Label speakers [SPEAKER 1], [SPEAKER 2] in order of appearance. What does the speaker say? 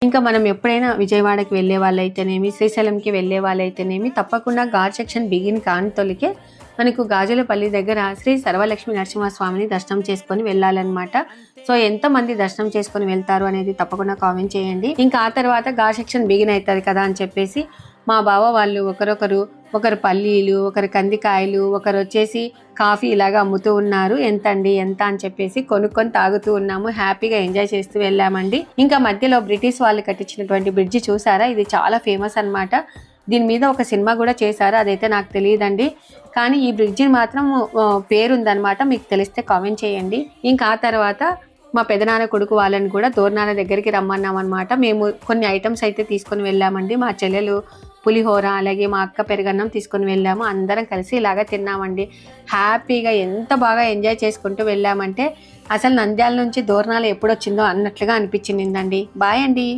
[SPEAKER 1] ఇంకా మనం ఎప్పుడైనా విజయవాడకి వెళ్ళే వాళ్ళైతేనేమి, శ్రీశైలంకి వెళ్ళే వాళ్ళైతేనేమి తప్పకుండా ఘాట్ సెక్షన్ బిగిన్ కాని తొలికే మనకు గాజులపల్లి దగ్గర శ్రీ సర్వలక్ష్మి నరసింహస్వామిని దర్శనం చేసుకొని వెళ్ళాలన్నమాట. సో ఎంతమంది దర్శనం చేసుకొని వెళ్తారు అనేది తప్పకుండా కామెంట్ చేయండి. ఇంకా ఆ తర్వాత ఘాట్ సెక్షన్ బిగిన్ అవుతుంది కదా అని చెప్పేసి మా బావ వాళ్ళు ఒకరు పల్లీలు, ఒకరు కందికాయలు, ఒకరు వచ్చేసి కాఫీ ఇలాగా అమ్ముతూ ఉన్నారు. ఎంత అండి ఎంత అని చెప్పేసి కొనుక్కొని తాగుతూ ఉన్నాము. హ్యాపీగా ఎంజాయ్ చేస్తూ వెళ్ళామండి. ఇంకా మధ్యలో బ్రిటిష్ వాళ్ళు కట్టించినటువంటి బ్రిడ్జి చూసారా, ఇది చాలా ఫేమస్ అన్నమాట. దీని మీద ఒక సినిమా కూడా చేశారు, అదైతే నాకు తెలియదండి. కానీ ఈ బ్రిడ్జి మాత్రం పేరుందనమాట, మీకు తెలిస్తే కామెంట్ చేయండి. ఇంకా ఆ తర్వాత మా పెదనాన్న కొడుకు వాళ్ళని కూడా దోర్నాల దగ్గరికి రమ్మన్నాం అనమాట. మేము కొన్ని ఐటమ్స్ అయితే తీసుకొని వెళ్ళామండి. మా చెల్లెలు పులిహోర, అలాగే మా అక్క పెరుగన్నం తీసుకొని వెళ్ళాము. అందరం కలిసి ఇలాగ తిన్నామండి. హ్యాపీగా ఎంత బాగా ఎంజాయ్ చేసుకుంటూ వెళ్ళామంటే అసలు నంద్యాల నుంచి దోర్నాల ఎప్పుడు వచ్చిందో అన్నట్లుగా అనిపించిందండి. బాయ్ అండి.